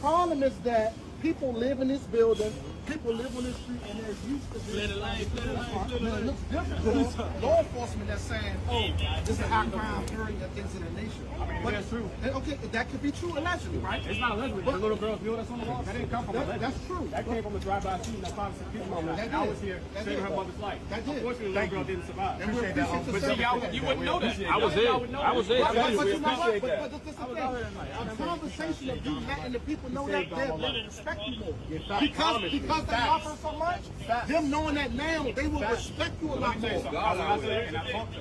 problem is that people live in this building, people live on this street, and they're used to this. It looks different for law enforcement that's saying, oh, this is a high crime area and things of that nature. I mean, but that's true. Okay, that could be true allegedly, right? It's not allegedly. The little girl's bill that's on the wall, that didn't come from allegedly. That's true. That came from a drive-by shooting that 5 or 6 people on that. I was here saving her mother's life. Unfortunately, the little girl didn't survive. But see, you wouldn't know that. I was there. I was there. But you know what? But this is the thing. A conversation of you letting the people know that they respect you more. Because they offer so much, them knowing that now, they will respect you a lot more.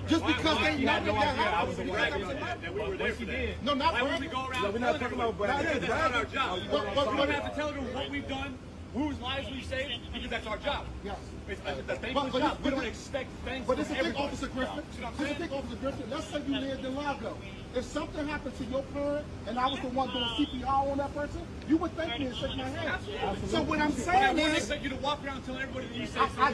Just because they know that I was aware that we were there for that. No, not we're not talking about bragging. That's not our job. We don't have to tell them what we've done, whose lives we've saved, because that's our job. Yes. It's a thankless job. We don't expect thanks from everybody. But it's a big Officer Griffin. It's a big Officer Griffin. Let's say you lived in Largo. If something happened to your parent and I was the one doing CPR on that person, you would thank me and shake my hand. Absolutely. So what I'm saying is, I wouldn't expect you to walk around telling everybody that you say something.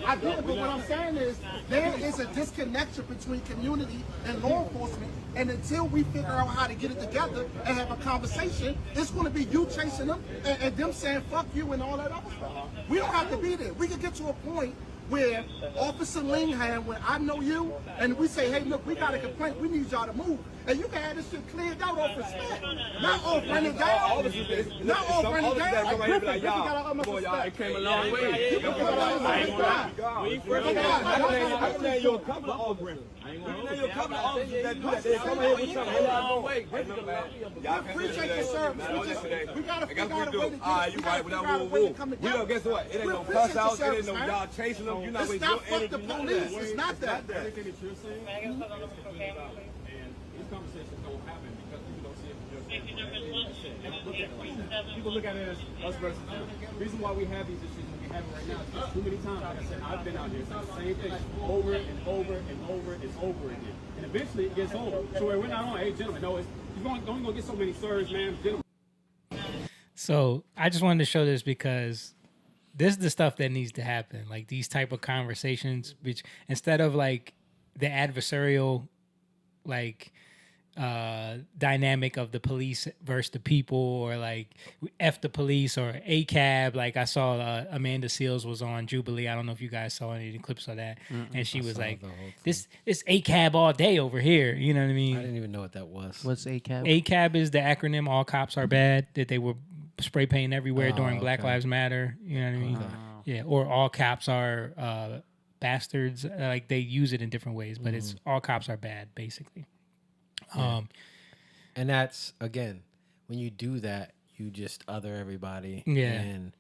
I didn't. But what I'm saying is, there is a disconnection between community and law enforcement. And until we figure out how to get it together and have a conversation, it's going to be you chasing them and them saying fuck you and all that other stuff. We don't have to be there. We can get to a point where Officer Lingham, when I know you, and we say, hey, look, we got a complaint, we need y'all to move. And you can have this shit cleared out off respect. Not off running down. Not off running down. Griffin got to respect. It came a long way. I can name you a couple of officers. I can name you a couple of officers that do that. They come here with something a long way. We appreciate your service. We got to figure out a way to get it. You right, without we don't, guess what? It ain't no cuss out. It ain't no y'all chasing them. You're not wasting your energy. It's not fuck the police. It's not that. Everything that you're saying, these conversations don't happen because people don't see it from your side. People look at it as us versus them. The reason why we have these issues and we have it right now is because too many times, like I said, I've been out here saying the same thing over and over and over and over again. And eventually it gets old. So we're not on, hey, gentlemen, no, you're only going to get so many sirs, man, gentlemen. So I just wanted to show this because this is the stuff that needs to happen. Like these type of conversations, which instead of like the adversarial, like dynamic of the police versus the people, or like F the police or ACAB. Like I saw Amanda Seales was on Jubilee. I don't know if you guys saw any clips of that. And she was like, this ACAB all day over here. You know what I mean? I didn't even know what that was. What's ACAB? ACAB is the acronym All Cops Are Bad, that they were spray painting everywhere during Black Lives Matter. You know what I mean? Yeah. Or all cops are bastards. Like they use it in different ways, but it's all cops are bad, basically. And that's, again, when you do that, you just other everybody. Yeah. And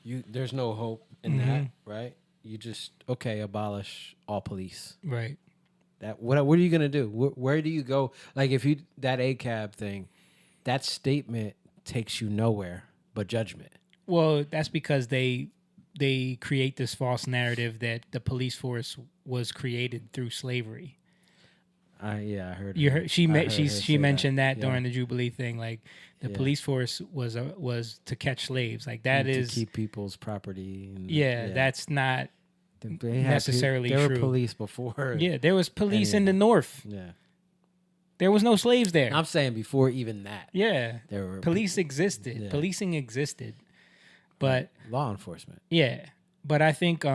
there's no hope in that, right? You just, abolish all police. Right. What are you going to do? Where do you go? Like if that ACAB thing, that statement takes you nowhere but judgment. Well, that's because they create this false narrative that the police force was created through slavery. I heard. She mentioned that during the Jubilee thing. Like the police force was to catch slaves. Like that is to keep people's property. And, that's not necessarily true. There were police before. Yeah, there was police in the North. Yeah, there was no slaves there. I'm saying before even that. Yeah, there were police existed. Yeah. Policing existed, but law enforcement. Yeah, but I think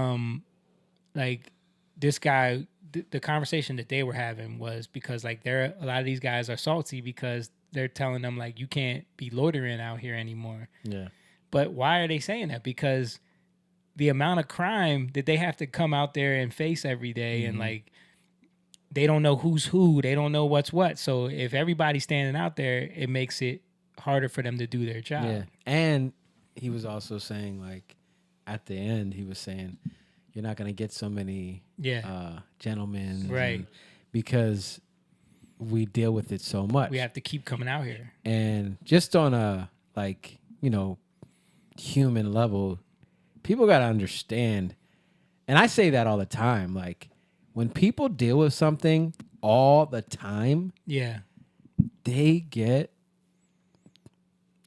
like this guy. The conversation that they were having was because like a lot of these guys are salty because they're telling them like you can't be loitering out here anymore. Yeah. But why are they saying that? Because the amount of crime that they have to come out there and face every day, and like they don't know who's who, they don't know what's what. So if everybody's standing out there, it makes it harder for them to do their job. Yeah. And he was also saying like at the end he was saying you're not going to get so many gentlemen. Right. Because we deal with it so much. We have to keep coming out here. And just on a, like, human level, people got to understand. And I say that all the time. Like, when people deal with something all the time, they get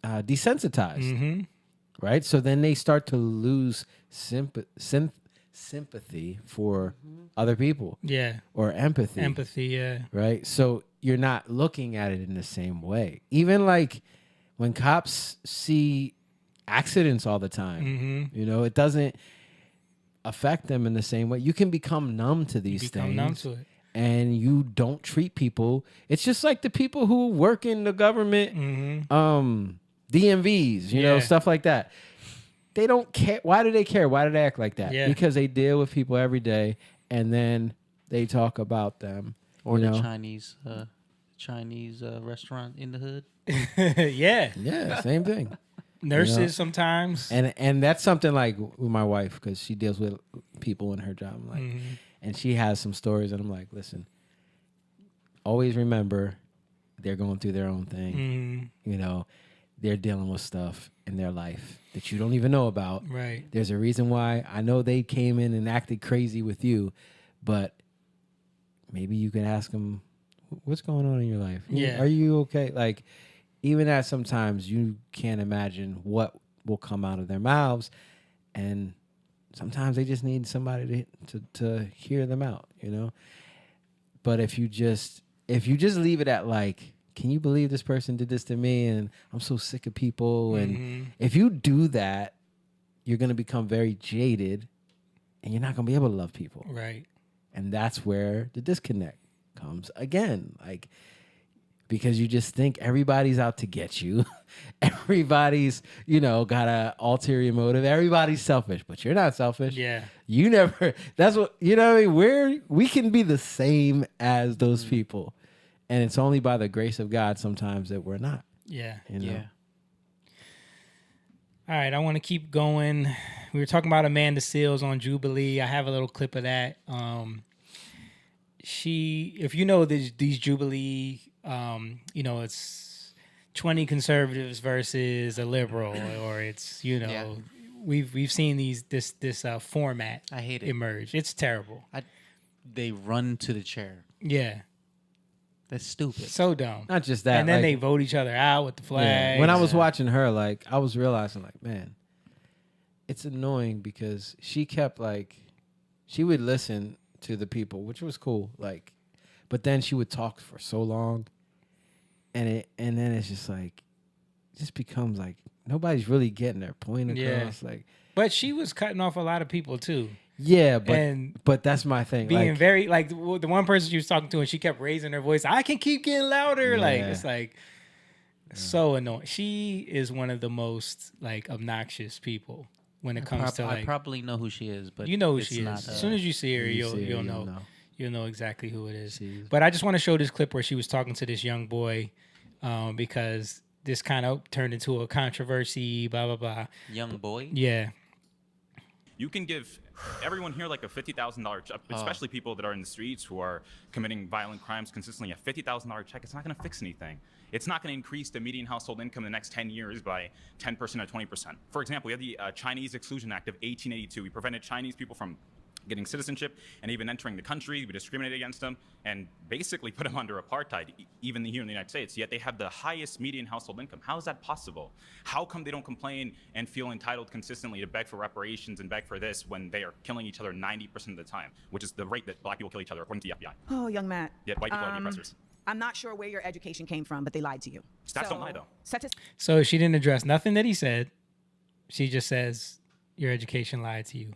desensitized. Right? So then they start to lose sympathy for other people. Yeah. Or empathy. Empathy, yeah. Right? So you're not looking at it in the same way. Even like when cops see accidents all the time, you know, it doesn't affect them in the same way. You can become numb to these things. Numb to it. And you don't treat people. It's just like the people who work in the government, DMVs, you know, stuff like that. They don't care. Why do they care? Why do they act like that? Yeah. Because they deal with people every day, and then they talk about them. Or the know? Chinese restaurant in the hood. Yeah. Yeah, same thing. Nurses You know? sometimes. And that's something like with my wife, because she deals with people in her job. I'm like, and she has some stories, and I'm like, listen, always remember they're going through their own thing. You know, they're dealing with stuff in their life that you don't even know about. Right. There's a reason why. I know they came in and acted crazy with you, but maybe you can ask them, what's going on in your life? Yeah. Are you okay? Like, even that sometimes you can't imagine what will come out of their mouths, and sometimes they just need somebody to hear them out, you know? But if you just leave it at like, can you believe this person did this to me? And I'm so sick of people. And if you do that, you're going to become very jaded, and you're not going to be able to love people. Right. And that's where the disconnect comes again. Like, because you just think everybody's out to get you. Everybody's, you know, got a ulterior motive. Everybody's selfish, but you're not selfish. Yeah. You never, that's what, you know what I mean? We can be the same as those people. And it's only by the grace of God sometimes that we're not. Yeah. You know? Yeah. All right, I want to keep going. We were talking about Amanda Seales on Jubilee. I have a little clip of that. If you know these Jubilee, you know, it's 20 conservatives versus a liberal, or it's, you know, we've seen this format I hate it. emerge. It's terrible. They run to the chair. Yeah. That's stupid. So dumb. Not just that. And then like, they vote each other out with the flag. When I was watching her, like, I was realizing, like, man, it's annoying because she kept, like, she would listen to the people, which was cool, like, but then she would talk for so long, and then it's just like, it just becomes like nobody's really getting their point across. Like, but she was cutting off a lot of people too. Yeah, And but that's my thing. Being like, very like the one person she was talking to, and she kept raising her voice. I can keep getting louder. Yeah. Like, it's like so annoying. She is one of the most like obnoxious people when it comes to like. I probably know who she is, but you know who it's she not, is. As soon as you see her, you'll know. know. You'll know exactly who it is. Jeez. But I just want to show this clip where she was talking to this young boy, because this kind of turned into a controversy. Blah blah blah. Young boy. Yeah. You can give everyone here like a $50,000 check, especially people that are in the streets who are committing violent crimes consistently. A $50,000 check, it's not going to fix anything. It's not going to increase the median household income in the next 10 years by 10% or 20%. For example, we have the Chinese Exclusion Act of 1882. We prevented Chinese people from getting citizenship and even entering the country. We discriminated against them and basically put them under apartheid, even here in the United States. Yet they have the highest median household income. How is that possible? How come they don't complain and feel entitled consistently to beg for reparations and beg for this when they are killing each other 90% of the time, which is the rate that black people kill each other according to the FBI? Oh, young Matt. Yet white people are the oppressors. I'm not sure where your education came from, but they lied to you. Stats don't lie, though. So she didn't address nothing that he said. She just says your education lied to you.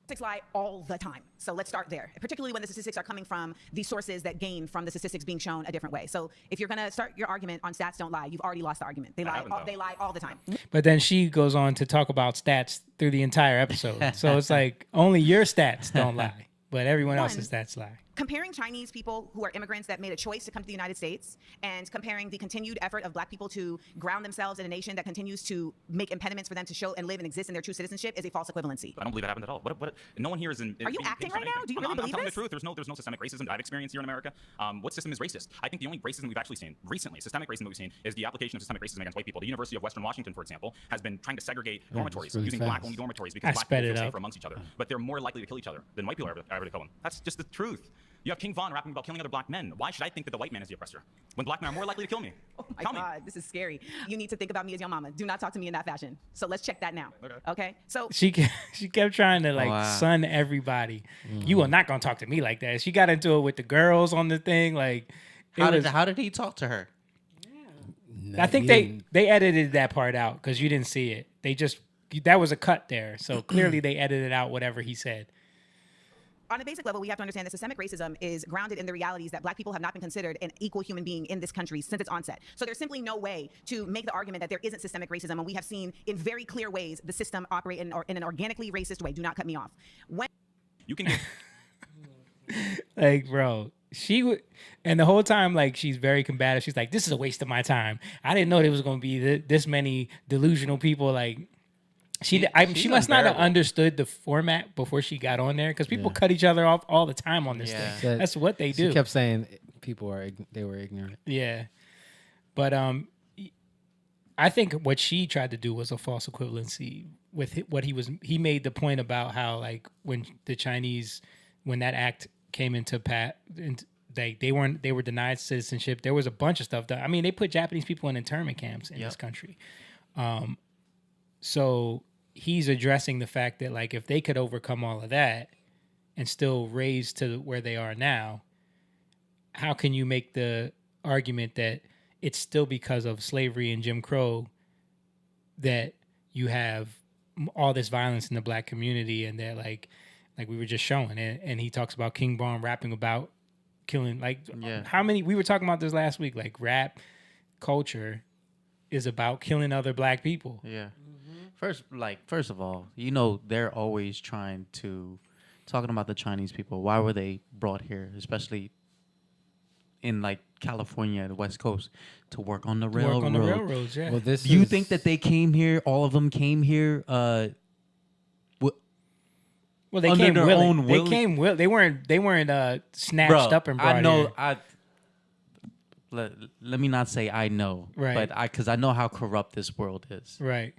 Statistics lie all the time. So let's start there, particularly when the statistics are coming from the sources that gain from the statistics being shown a different way. So if you're going to start your argument on stats don't lie, you've already lost the argument. They lie all the time. But then she goes on to talk about stats through the entire episode. So it's like only your stats don't lie, but everyone else's stats lie. Comparing Chinese people who are immigrants that made a choice to come to the United States and comparing the continued effort of black people to ground themselves in a nation that continues to make impediments for them to show and live and exist in their true citizenship is a false equivalency. I don't believe that happened at all. What? No one here is in. Are you acting right now? Do you really believe I'm telling this? the truth. There's no systemic racism that I've experienced here in America. What system is racist? I think the only racism we've actually seen recently, systemic racism that we've seen, is the application of systemic racism against white people. The University of Western Washington, for example, has been trying to segregate dormitories, really using fast. black-only dormitories because black people feel safer amongst each other. But they're more likely to kill each other than white people are ever to kill them. That's just the truth. You have King Von rapping about killing other black men. Why should I think that the white man is the oppressor when black men are more likely to kill me? Oh my Tell me. God, this is scary. You need to think about me as your mama. Do not talk to me in that fashion. So let's check that now. Okay? So She kept trying to like sun everybody. You are not gonna talk to me like that. She got into it with the girls on the thing. Like, how did he talk to her? I think they edited that part out because you didn't see it. That was a cut there. So clearly they edited out whatever he said. On a basic level, we have to understand that systemic racism is grounded in the realities that black people have not been considered an equal human being in this country since its onset. So there's simply no way to make the argument that there isn't systemic racism, and we have seen in very clear ways the system operate in an organically racist way. Do not cut me off. You can get like, bro, she would, and the whole time, like, she's very combative. She's like, "This is a waste of my time. I didn't know there was going to be this many delusional people." Like, she must not have understood the format before she got on there, because people cut each other off all the time on this thing. That's what they do. She kept saying people were ignorant. Yeah, but I think what she tried to do was a false equivalency with what he made the point about how, like, when the Chinese, when that act came into they were denied citizenship. There was a bunch of stuff that, I mean, they put Japanese people in internment camps in this country. So he's addressing the fact that, like, if they could overcome all of that and still raise to where they are now, how can you make the argument that it's still because of slavery and Jim Crow that you have all this violence in the black community, and that, like we were just showing, and he talks about King Von rapping about killing, like, how many, we were talking about this last week, like, rap culture is about killing other black people. Yeah. First of all, you know, they're always talking about the Chinese people. Why were they brought here, especially in, like, California, the West Coast, to work on the railroad? Work on the railroads, yeah. Well, Do you think that they came here? All of them came here. Well, they under came their willing. own will. They came will. They weren't snatched up and brought in. Let me not say I know, right? But because I know how corrupt this world is, right?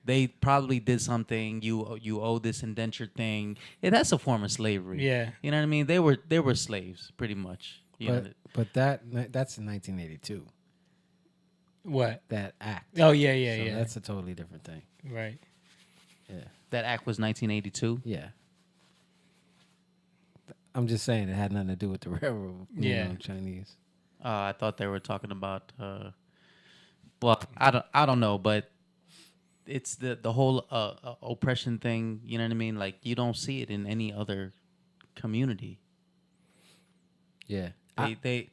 They probably did something. You owe this indenture thing. Yeah, that's a form of slavery. Yeah, you know what I mean. They were slaves, pretty much. But that's in 1982. What? That act. Oh yeah. That's a totally different thing. Right. Yeah. That act was 1982. Yeah. I'm just saying it had nothing to do with the railroad. Chinese. I thought they were talking about. Well, I don't know, but it's the whole oppression thing. You know what I mean? Like, you don't see it in any other community. Yeah. They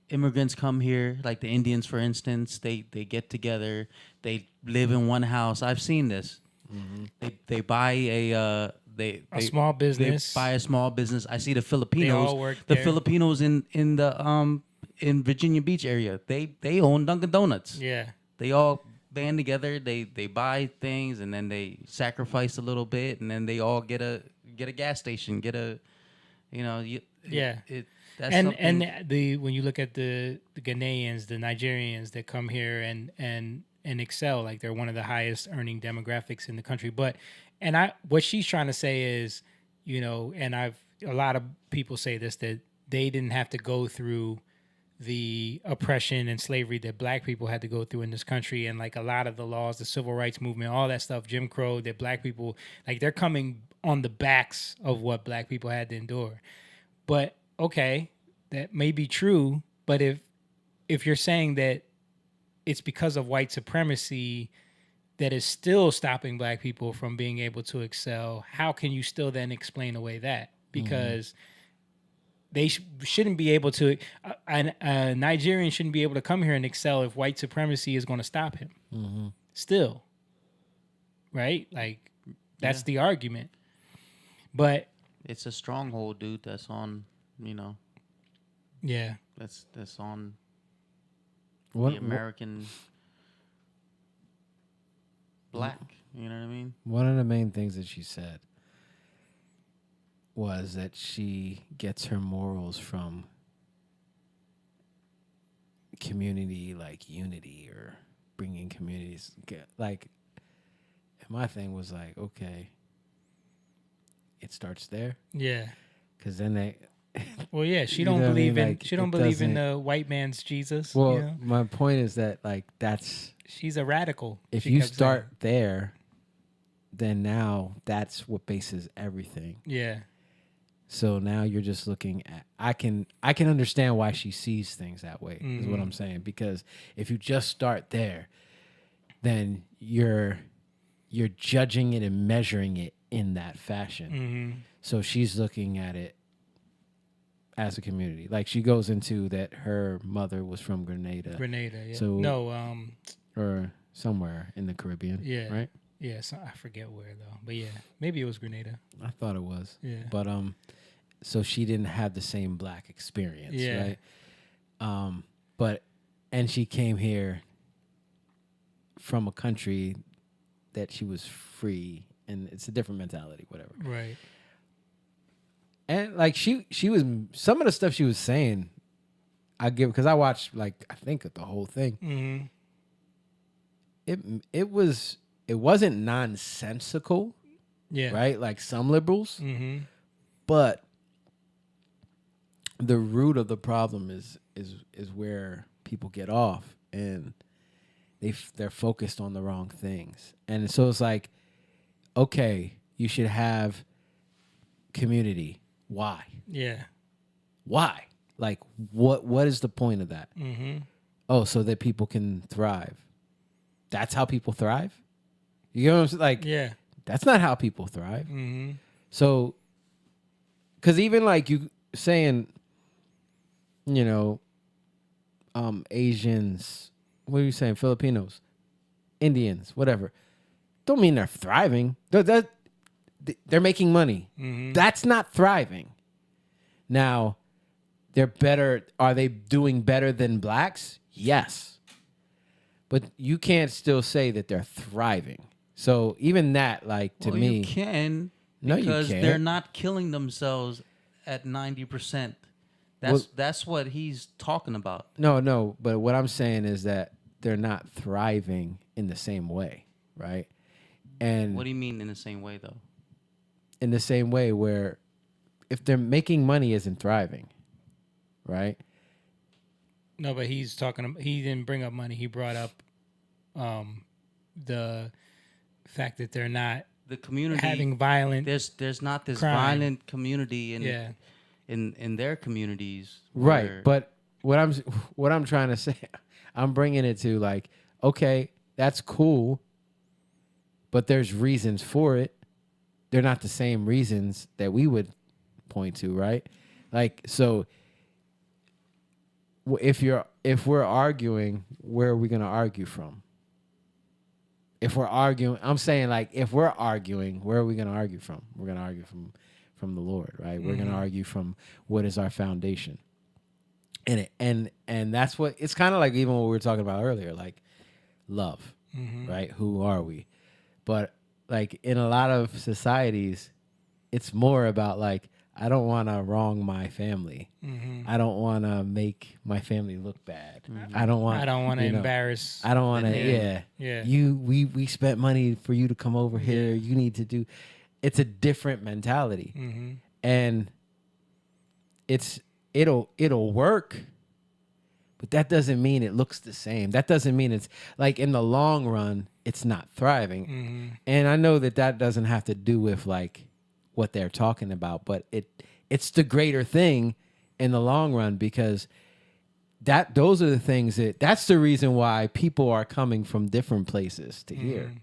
immigrants come here, like the Indians, for instance. They get together. They live in one house. I've seen this. Mm-hmm. They buy a small business. They buy a small business. I see the Filipinos. They all work there. Filipinos in Virginia Beach area. They own Dunkin' Donuts. Yeah. They all band together. They buy things, and then they sacrifice a little bit, and then they all get a gas station. And when you look at the Ghanaians, the Nigerians that come here and excel, like, they're one of the highest earning demographics in the country. But what she's trying to say is, you know, and a lot of people say this, that they didn't have to go through the oppression and slavery that black people had to go through in this country, and, like, a lot of the laws, the civil rights movement, all that stuff, Jim Crow, that black people, like, they're coming on the backs of what black people had to endure. But okay, that may be true, but if you're saying that it's because of white supremacy that is still stopping black people from being able to excel, how can you still then explain away that? Because they shouldn't be able to, a Nigerian shouldn't be able to come here and excel if white supremacy is going to stop him. Mm-hmm. Still. Right? Like, that's the argument. But it's a stronghold, dude, that's on, you know. Yeah. That's on the American black. You know what I mean? One of the main things that she said was that she gets her morals from community, like, unity, or bringing communities. Like, my thing was like, okay, it starts there. Yeah. Because then they... Well, yeah, she don't believe in, like, she don't believe in the white man's Jesus. Well, you know? My point is that, like, that's... She's a radical. If you start there, then now that's what bases everything. Yeah. So now you're just looking at I can understand why she sees things that way, is what I'm saying. Because if you just start there, then you're judging it and measuring it in that fashion. So she's looking at it as a community. Like she goes into that her mother was from Grenada. Grenada, yeah. So no, or somewhere in the Caribbean. Yeah. Right? Yeah, so I forget where though. But yeah, maybe it was Grenada. I thought it was. Yeah. But so she didn't have the same black experience, Yeah. right? But and she came here from a country that she was free, and it's a different mentality, whatever. Right. And like she was, some of the stuff she was saying, I give, because I watched like I think the whole thing. It wasn't nonsensical, Yeah. right? Like some liberals, but the root of the problem is where people get off, and they're focused on the wrong things. And so it's like, okay, you should have community. Why? Yeah. Why? Like, what is the point of that? Oh, so that people can thrive. That's how people thrive? You know what I'm saying? Like, Yeah. that's not how people thrive. So, because even like you saying, you know, Asians, what are you saying? Filipinos, Indians, whatever, don't mean they're thriving. They're making money. That's not thriving. Now, they're better. Are they doing better than blacks? Yes. But you can't still say that they're thriving. So even that, like, to me, you can, no, you because can't. they're not killing themselves at 90%. That's what he's talking about. No. But what I'm saying is that they're not thriving in the same way, right? And What do you mean in the same way, though? in the same way where if they're making money isn't thriving, right? No, but he didn't bring up money. He brought up the fact that they're not The community having violent. There's not this crime. violent community in their communities, Right. where- But what I'm trying to say, I'm bringing it to like, okay, that's cool, but there's reasons for it. They're not the same reasons that we would point to, right? Like, so if we're arguing, where are we going to argue from? If we're arguing, I'm saying like, if we're arguing, where are we going to argue from? We're going to argue from the Lord, right? We're going to argue from what is our foundation. And that's what, it's kind of like even what we were talking about earlier, like love, right? Who are we? But like in a lot of societies, it's more about like, I don't want to wrong my family. I don't want to make my family look bad. I don't want to embarrass. I don't want to. Yeah. We spent money for you to come over here. You need to do. It's a different mentality, and it'll work, but that doesn't mean it looks the same. That doesn't mean it's like in the long run it's not thriving. And I know that doesn't have to do with like what they're talking about, but it's the greater thing in the long run, because those are the things that's the reason why people are coming from different places to here.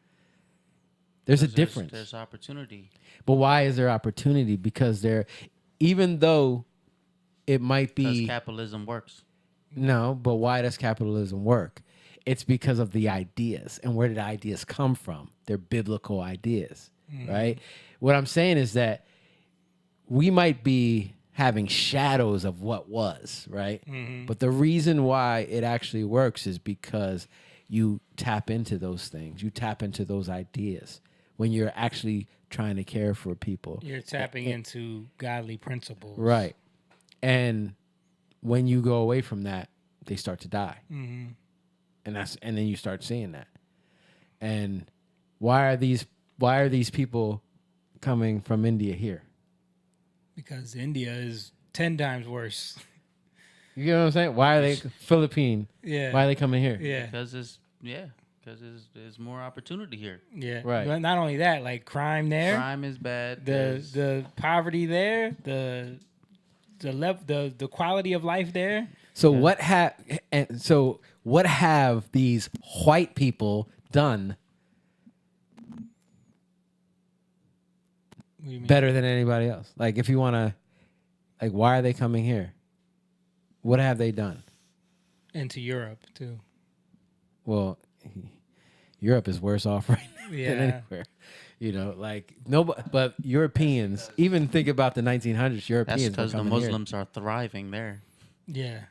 There's a difference. There's opportunity. But why is there opportunity? Because even though it might be... Because capitalism works. No, but why does capitalism work? It's because of the ideas. And where did ideas come from? They're biblical ideas, right? What I'm saying is that we might be having shadows of what was, right? But the reason why it actually works is because you tap into those things. You tap into those ideas when you're actually trying to care for people. You're tapping into godly principles. Right. And when you go away from that, they start to die. And then you start seeing that. And why are these people coming from India here? Because India is 10 times worse. You know what I'm saying? Why are they Philippine? Yeah. Why are they coming here? Yeah. Because because there's more opportunity here. Yeah, Right. But not only that, like crime there, Crime is bad. the poverty there, the quality of life there. So what have these white people done What do you mean? better than anybody else? Like, if you want to, like, why are they coming here? What have they done? Into Europe too. Well, Europe is worse off right now Yeah. than anywhere. You know, like nobody, but Europeans. Even think about the 1900s. Europeans. That's because were the coming here. Muslims are thriving there. Yeah.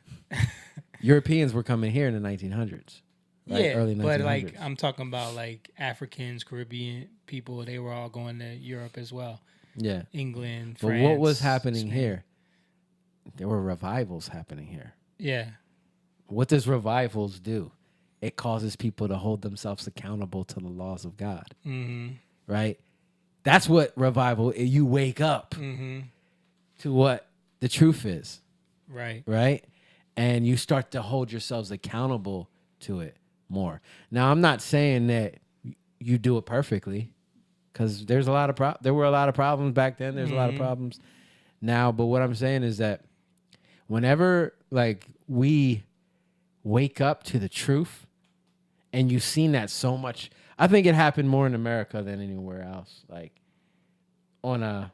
Europeans were coming here in the 1900s. Right? Yeah, Early 1900s. but like I'm talking about like Africans, Caribbean people. They were all going to Europe as well. Yeah. England, But France. what was happening Spain. here? There were revivals happening here. Yeah. What does revivals do? It causes people to hold themselves accountable to the laws of God. Mm-hmm. Right? That's what revival. You wake up Mm-hmm. to what the truth is. Right. Right? And you start to hold yourselves accountable to it more. Now, I'm not saying that you do it perfectly, because there's a lot of there were a lot of problems back then. There's a lot of problems now. But what I'm saying is that whenever like we wake up to the truth, and you've seen that so much, I think it happened more in America than anywhere else. Like on a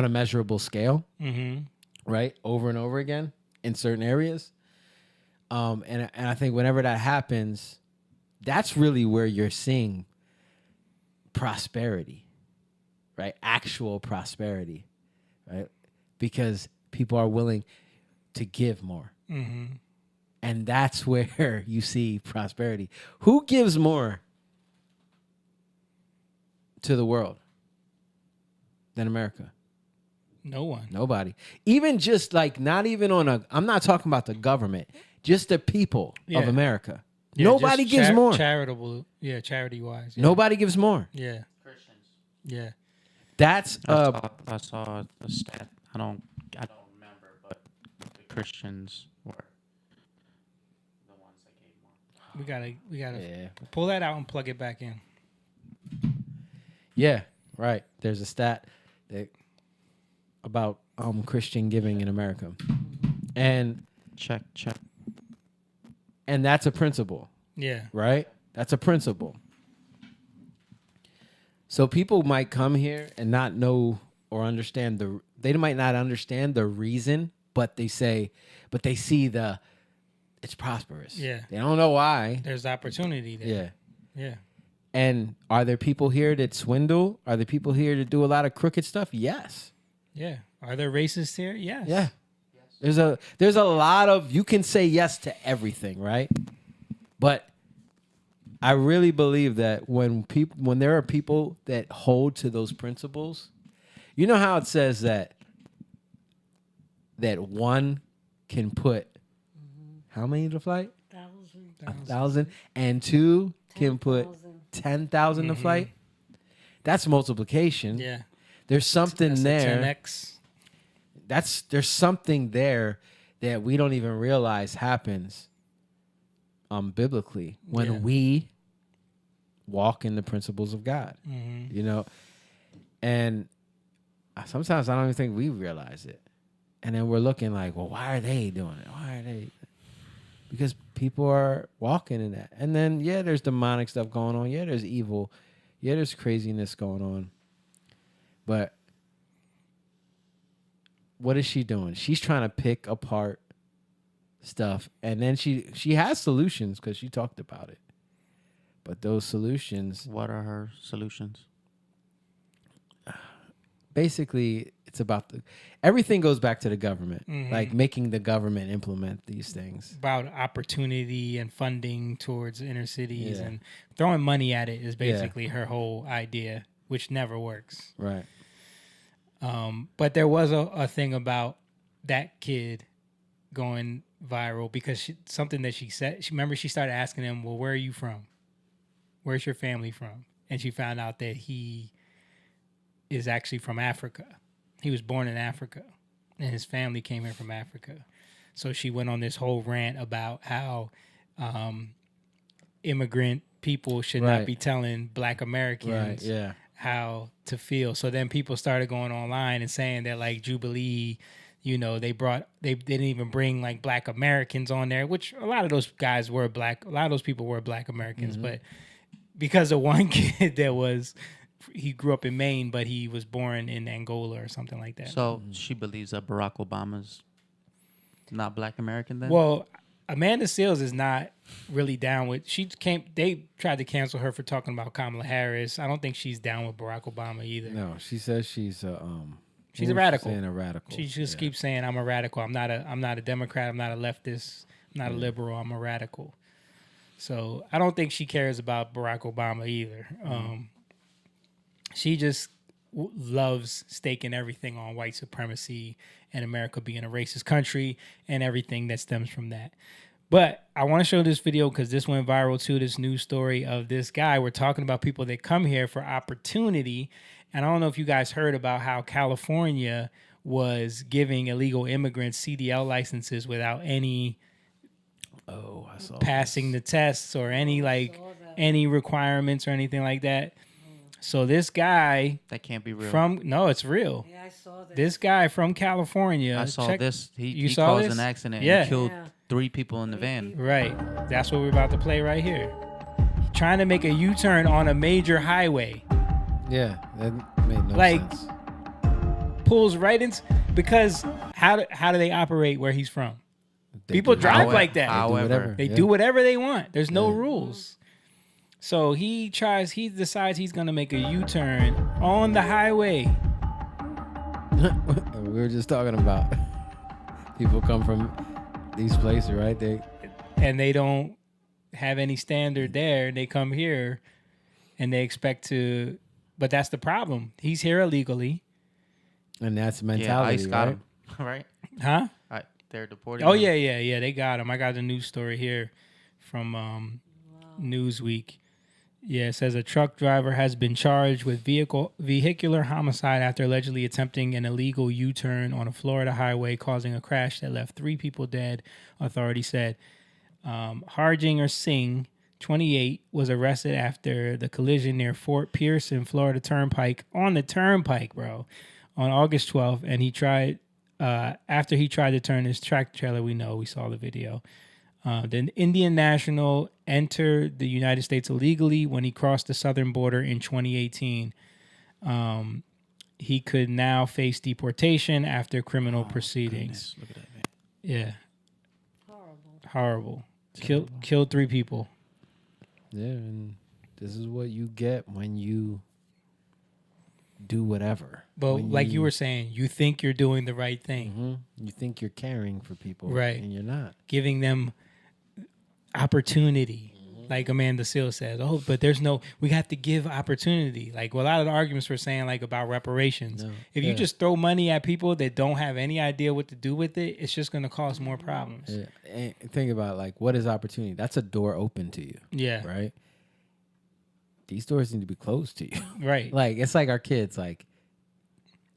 measurable scale, right? Over and over again in certain areas. And I think whenever that happens, that's really where you're seeing prosperity, right? Actual prosperity, right? Because people are willing to give more. Mm-hmm. And that's where you see prosperity. Who gives more to the world than America? No one. Nobody. Even just like not even I'm not talking about the government, just the people of America. Yeah, Nobody just gives more. Charitable. Yeah, charity wise. Yeah. Nobody gives more. Yeah. Christians. Yeah. That's I saw a stat. I don't remember, but the Christians were the ones that gave more. We gotta pull that out and plug it back in. Yeah, right. There's a stat that about Christian giving in America. And check. And that's a principle. Yeah. Right? That's a principle. So people might come here and not know or understand they might not understand the reason, but they see it's prosperous. Yeah. They don't know why. There's opportunity there. Yeah. Yeah. And are there people here that swindle? Are there people here that do a lot of crooked stuff? Yes. Yeah. Are there racists here? Yes. Yeah. There's a lot of, you can say yes to everything, right? But I really believe that when there are people that hold to those principles, you know how it says that one can put how many to flight? 1,000, and two can put 10,000 to flight. That's multiplication. Yeah. There's something That's there. 10x. There's something there that we don't even realize happens biblically when we walk in the principles of God. You know, and sometimes I don't even think we realize it. And then we're looking like, well, why are they doing it? Why are they? Because people are walking in that. And then, there's demonic stuff going on. Yeah, there's evil. Yeah, there's craziness going on. But what is she doing? She's trying to pick apart stuff. And then she has solutions because she talked about it. But those solutions... What are her solutions? Basically, it's about everything goes back to the government, like making the government implement these things. About opportunity and funding towards inner cities and throwing money at it is basically her whole idea, which never works. Right. But there was a thing about that kid going viral because something that she said. She started asking him, "Well, where are you from? Where's your family from?" And she found out that he is actually from Africa. He was born in Africa, and his family came here from Africa. So she went on this whole rant about how immigrant people should not be telling Black Americans how to feel. So then people started going online and saying that like Jubilee, you know, they didn't even bring like Black Americans on there, which a lot of those guys were Black. A lot of those people were Black Americans, but because of one kid he grew up in Maine, but he was born in Angola or something like that. So she believes that Barack Obama's not Black American then? Well, Amanda Seales is not really down with. They tried to cancel her for talking about Kamala Harris. I don't think she's down with Barack Obama either. No, she says she's a radical. Saying a radical. She just keeps saying, "I'm a radical. I'm not a Democrat. I'm not a leftist. I'm not a liberal. I'm a radical." So I don't think she cares about Barack Obama either. She just loves staking everything on white supremacy and America being a racist country and everything that stems from that. But I want to show this video because this went viral too, this news story of this guy. We're talking about people that come here for opportunity. And I don't know if you guys heard about how California was giving illegal immigrants CDL licenses without any passing the tests or any requirements or anything like that. So this guy that can't be real. It's real. Yeah, I saw that. This guy from California. I saw this. He saw caused this? an accident and killed 3 people in the van. Right. That's what we're about to play right here. Trying to make a U-turn on a major highway. Yeah, that made no sense. Pulls right into, because how do they operate where he's from? People drive like that. However, they do whatever they want. There's no rules. So he decides he's going to make a U-turn on the highway. We were just talking about people come from these places, right? They don't have any standard there. They come here and they expect to, but that's the problem. He's here illegally. And that's mentality, ICE got him, right? Huh? They're deporting him. Yeah, they got him. I got the news story here from Newsweek. Yeah, it says a truck driver has been charged with vehicular homicide after allegedly attempting an illegal U-turn on a Florida highway, causing a crash that left 3 people dead, authorities said. Harjinger Singh, 28, was arrested after the collision near Fort Pierce and Florida Turnpike, on the Turnpike, bro, on August 12th. And after he tried to turn his tractor trailer, we saw the video. The Indian national entered the United States illegally when he crossed the southern border in 2018. He could now face deportation after criminal proceedings. Look at that, man. Yeah. Horrible. Killed 3 people. Yeah, and this is what you get when you do whatever. But like you were saying, you think you're doing the right thing. Mm-hmm. You think you're caring for people, right? And you're not. Giving them opportunity, like Amanda Seales says. Oh, but we have to give opportunity. Like a lot of the arguments we're saying, like about reparations. No. If you just throw money at people that don't have any idea what to do with it, it's just going to cause more problems. Yeah. And think about like, what is opportunity? That's a door open to you. Yeah. Right. These doors need to be closed to you. Right. Like, it's like our kids, like,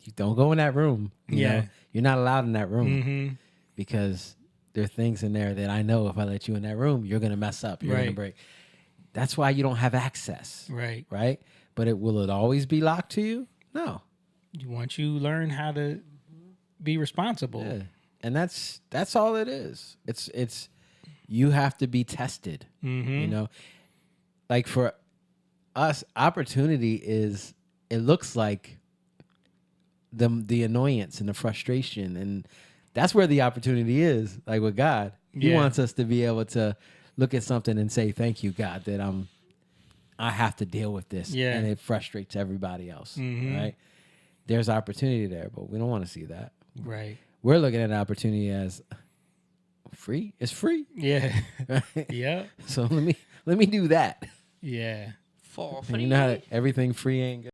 you don't go in that room. You know? You're not allowed in that room because there are things in there that I know if I let you in that room, you're going to mess up. You're going to break. That's why you don't have access. Right. Right. But will it always be locked to you? No. Once you learn how to be responsible. Yeah. And that's all it is. It's you have to be tested. You know, like for us, opportunity is, it looks like the annoyance and the frustration, and that's where the opportunity is. Like with God, He wants us to be able to look at something and say, "Thank you, God, that I have to deal with this," and it frustrates everybody else. Right? There's opportunity there, but we don't want to see that. Right? We're looking at an opportunity as free. It's free. Yeah. Yeah. So let me do that. Yeah. For free. You know how everything free ain't good.